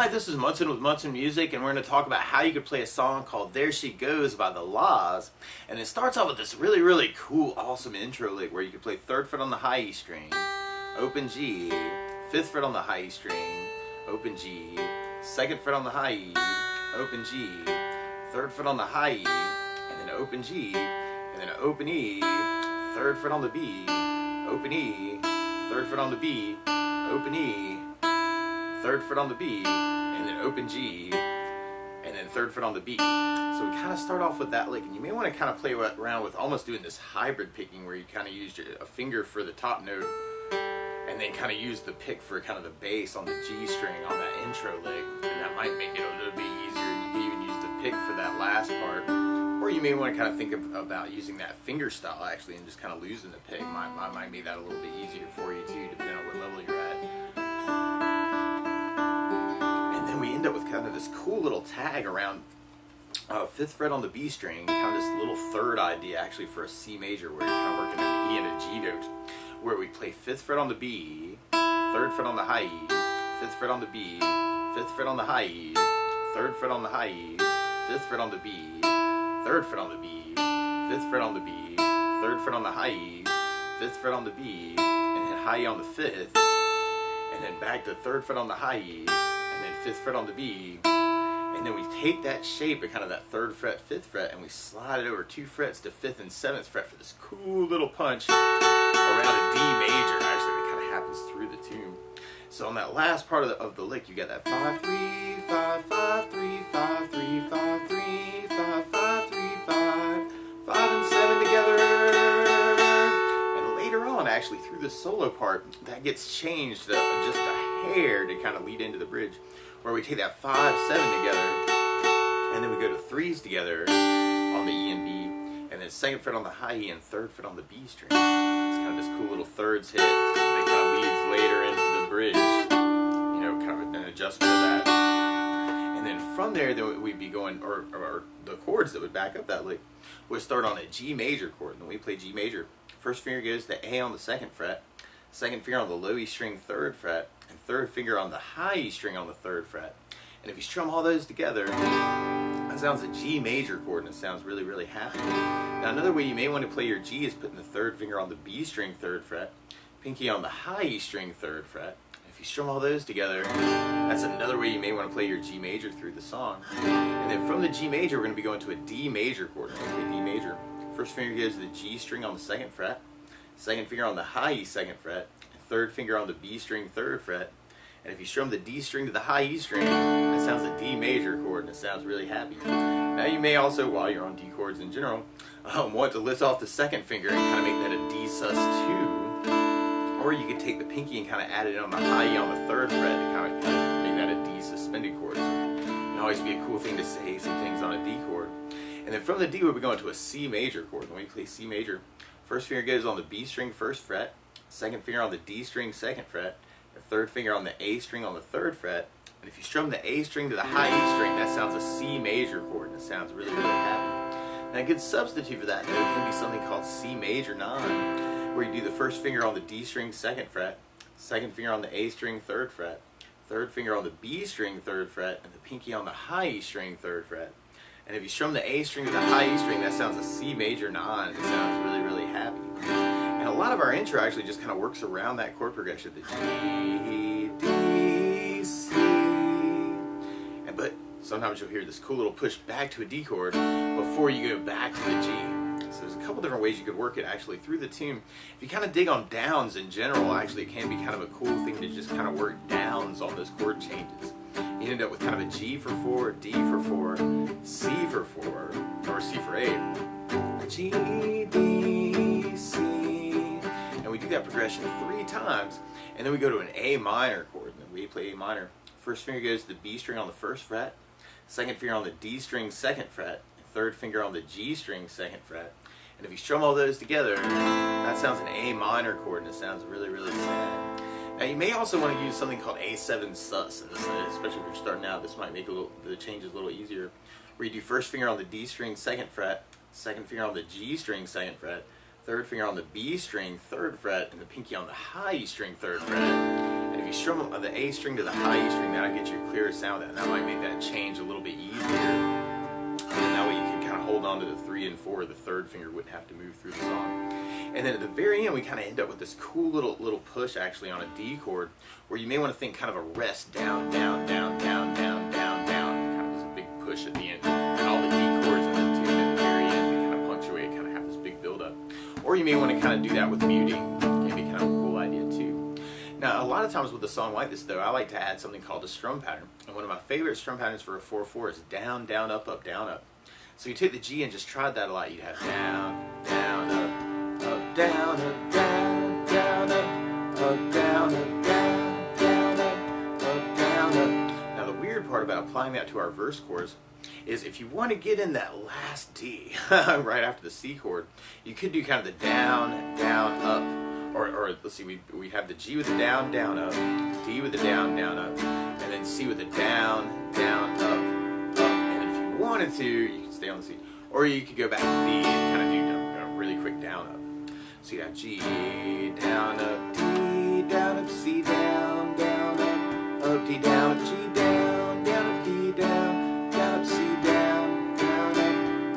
Hi, this is Munson with Munson Music, and we're going to talk about how you could play a song called There She Goes by the Laws. And it starts off with this really cool, awesome intro lick where you can play 3rd fret on the high E string, open G, 5th fret on the high E string, open G, 2nd fret on the high E, open G, 3rd fret on the high E, and then open G, and then open E, 3rd fret on the B, open E, 3rd fret on the B, open E, 3rd fret on the B, and then open G, and then 3rd fret on the B. So we kind of start off with that lick, and you may want to kind of play around with almost doing this hybrid picking where you kind of use a finger for the top note and then kind of use the pick for kind of the bass on the G string on that intro lick, and that might make it a little bit easier. You can even use the pick for that last part, or you may want to kind of think about using that finger style actually and just kind of losing the pick. Might make that a little bit easier for you too, depending on what level you're at. And we end up with kind of this cool little tag around 5th fret on the B string, kind of this little third idea actually for a C major where you're kind of working an E and a G note, where we play 5th fret on the B, 3rd fret on the high E, 5th fret on the B, 5th fret on the high E, 3rd fret on the high E, 5th fret on the B, 3rd fret on the B, 5th fret on the B, 3rd fret on the high E, 5th fret on the B, and then high E on the 5th, and then back to 3rd fret on the high E, and then 5th fret on the B, and then we take that shape of kind of that 3rd fret, 5th fret, and we slide it over 2 frets to 5th and 7th fret for this cool little punch around a D major, actually, that kind of happens through the tune. So on that last part of the lick, you got that 5, 3, 5, 5, 3, 5, 3, 5, 3, 5, 5, 3, 5, 5 and 7 together. And later on, actually, through the solo part, that gets changed just a hair to kind of lead into the bridge, where we take that 5, 7 together, and then we go to 3s together on the E and B, and then 2nd fret on the high E and 3rd fret on the B string. It's kind of this cool little thirds hit. It kind of leads later into the bridge, you know, kind of an adjustment of that. And then from there, then we'd be going, or the chords that would back up that lick would start on a G major chord. And when we play G major, first finger goes to A on the 2nd fret, 2nd finger on the low E string 3rd fret, and 3rd finger on the high E string on the 3rd fret. And if you strum all those together, that sounds a G major chord, and it sounds really happy. Now another way you may want to play your G is putting the 3rd finger on the B string 3rd fret, pinky on the high E string 3rd fret. If you strum all those together, that's another way you may want to play your G major through the song. And then from the G major, we're going to be going to a D major chord. We're going to play D major. First finger goes to the G string on the 2nd fret, 2nd finger on the high E 2nd fret, 3rd finger on the B string 3rd fret. And if you strum the D string to the high E string, that sounds a D major chord, and it sounds really happy. Now you may also, while you're on D chords in general, want to lift off the 2nd finger and kind of make that a D sus2. Or you could take the pinky and kind of add it on the high E on the 3rd fret to kind of make that a D suspended chord. So it can always be a cool thing to say some things on a D chord. And then from the D, we'll be going to a C major chord. When we play C major, first finger goes on the B string 1st fret, 2nd finger on the D string 2nd fret, the 3rd finger on the A string on the 3rd fret. And if you strum the A string to the high E string, that sounds a C major chord, and it sounds really happy. Now a good substitute for that note can be something called C major 9, where you do the first finger on the D string 2nd fret, 2nd finger on the A string 3rd fret, 3rd finger on the B string 3rd fret, and the pinky on the high E string 3rd fret. And if you strum the A string to the high E string, that sounds a C major 9, and it sounds really happy. And a lot of our intro actually just kind of works around that chord progression, the G, D, C. But sometimes you'll hear this cool little push back to a D chord before you go back to the G. So there's a couple different ways you could work it actually through the tune. If you kind of dig on downs in general, actually it can be kind of a cool thing to just kind of work downs on those chord changes. You end up with kind of a G for 4, D for 4, C for 4, or C for 8, G, D, C. And we do that progression 3 times, and then we go to an A minor chord, and then we play A minor. First finger goes to the B string on the 1st fret, 2nd finger on the D string 2nd fret, and 3rd finger on the G string 2nd fret. And if you strum all those together, that sounds an A minor chord, and it sounds really sad. Now you may also want to use something called A7 sus, and this, especially if you're starting out, this might make the changes a little easier. Where you do first finger on the D string 2nd fret, 2nd finger on the G string 2nd fret, 3rd finger on the B string 3rd fret, and the pinky on the high E string 3rd fret. And if you you strum the A string to the high E string, that'll get you a clearer sound, and that might make that change a little bit easier. And then that way you can kind of hold on to the 3 and 4. The third finger wouldn't have to move through the song. And then at the very end, we kind of end up with this cool little push actually on a D chord, where you may want to think kind of a rest down, down, down, down, down, down, down. Kind of this big push at the end. And all the D chords in the tune at the very end, they kind of punctuate, kind of have this big build up. Or you may want to kind of do that with muting. It can be kind of a cool idea too. Now, a lot of times with a song like this, though, I like to add something called a strum pattern. And one of my favorite strum patterns for a 4/4 is down, down, up, up, down, up. So you take the G and just tried that a lot. You'd have down, down, up, up, down, up, down, down, up, up, down, up, down, down, up, down, up. Now, the weird part about applying that to our verse chords is if you want to get in that last D right after the C chord, you could do kind of the down, down, up. Or let's see, we have the G with the down, down, up, D with the down, down, up, and then C with the down, down, up, up. And if you wanted to, you can stay on the C. Or you could go back to D and kind of do a really quick down, up. So you have G, down, up, D, down, up, C, down, down, up, D, down, up, G, down, down, up, D, down, down, up, C, down, down,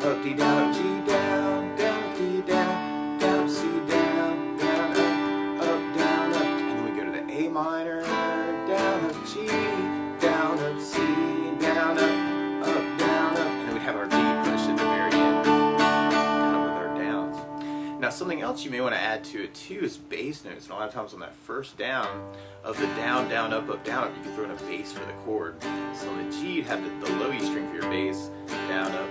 up, D, down, up, G, down, down, up, D, down, down, up, C, down. A minor, down, up, G, down, up, C, down, up, down, up, and then we'd have our D push at the very end, kind of with our downs. Now, something else you may want to add to it too is bass notes. And a lot of times on that first down of the down, down, up, down, up, you can throw in a bass for the chord. So on the G, you'd have the low E string for your bass, down, up,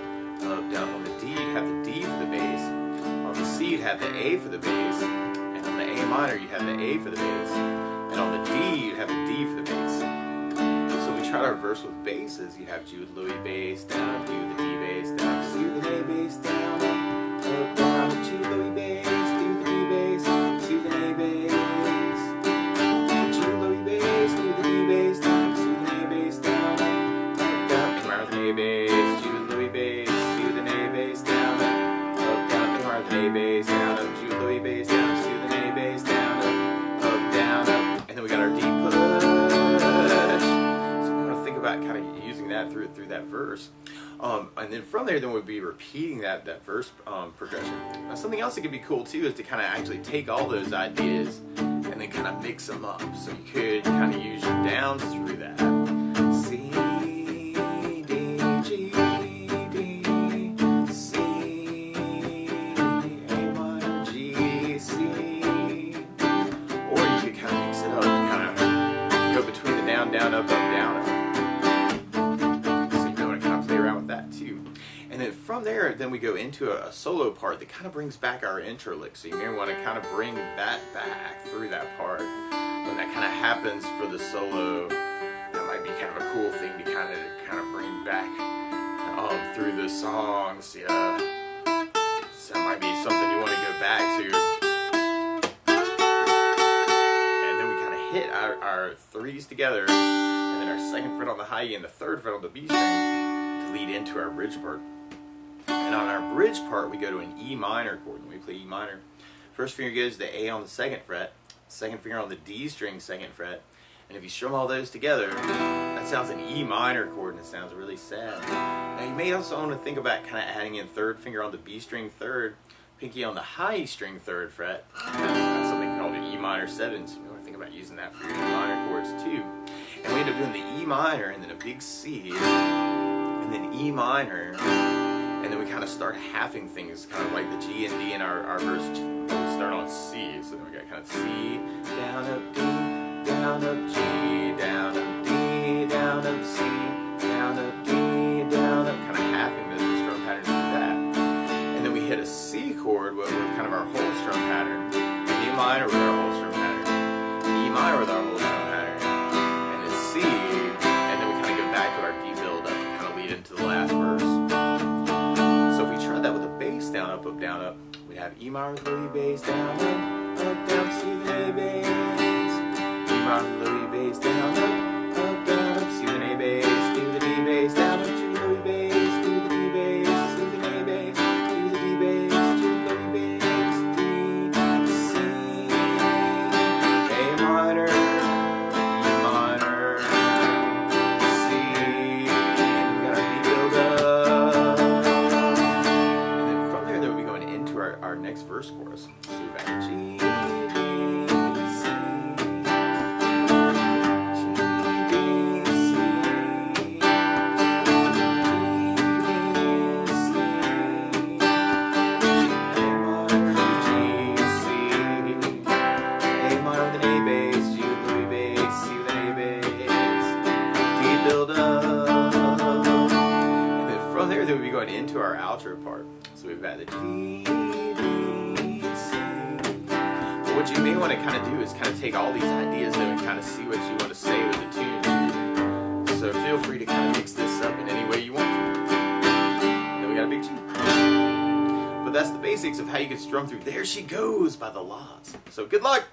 down. On the D, you'd have the D for the bass. On the C, you'd have the A for the bass, and on the A minor, you'd have the A for the bass. And on the D, you'd have a D for the bass. So we tried our verse with basses. You'd have G with low E bass, down, up, D with the D bass, down, up, C with an A bass, down, up, down, up, G with low E bass, D with the D bass, C with an A bass, G with low E bass, D with the D bass, down, up, C with an A bass, down, down, A minor with an A bass, G with low E bass, C with an A bass, down, down, A minor with an A bass, down, up, G with low E bass, down, C with an A bass, down, down, up. And then we got our D push. So we want to think about kind of using that through that verse. And then from there, then we'll be repeating that verse progression. Now, something else that could be cool too is to kind of actually take all those ideas and then kind of mix them up. So you could kind of use your downs through that. C, D, G, D, C, A minor, G, C. Down, up, down, up. So you want to kind of play around with that too. And then from there, then we go into a solo part that kind of brings back our intro lick. So you may want to kind of bring that back through that part. When that kind of happens for the solo, that might be kind of a cool thing to kind of bring back through the songs. Yeah. So that might be something you want to go back to. Hit our threes together, and then our second fret on the high E and the third fret on the B string to lead into our bridge part. And on our bridge part, we go to an E minor chord. When we play E minor, first finger goes to the A on the second fret, second finger on the D string, second fret, and if you strum all those together, that sounds an E minor chord, and it sounds really sad. Now you may also want to think about kind of adding in third finger on the B string third, pinky on the high E string third fret. That's something called an E minor 7. So think about using that for your E minor chords too. And we end up doing the E minor and then a big C and then E minor, and then we kind of start halving things, kind of like the G and D in our verse. We start on C, so then we got kind of C, down, up, D, down, up, G, down, up, D, down, up, C, down, up, D, down, up, kind of halving the strum patterns through that. And then we hit a C chord with kind of our whole strum pattern, E minor with our whole strum pattern, E minor with our whole strum pattern, and then C, and then we kind of go back to our D build up and kind of lead into the last verse. So if we tried that with a bass down, up, down, up, we'd have E minor with low E bass, down, up, down, C with an A bass, E minor with low E bass, down, down, up, C with an A bass, D with a D bass, down, up, G with low E bass, D with a D bass, C with an A bass, D with a D bass, G with low E bass, D, C, A minor, going into our outro part. So we've got the G, D, C. But what you may want to kind of do is kind of take all these ideas though and kind of see what you want to say with the tune too. So feel free to kind of mix this up in any way you want to. Then we got a big G. But that's the basics of how you can strum through There She Goes by the Laws. So good luck!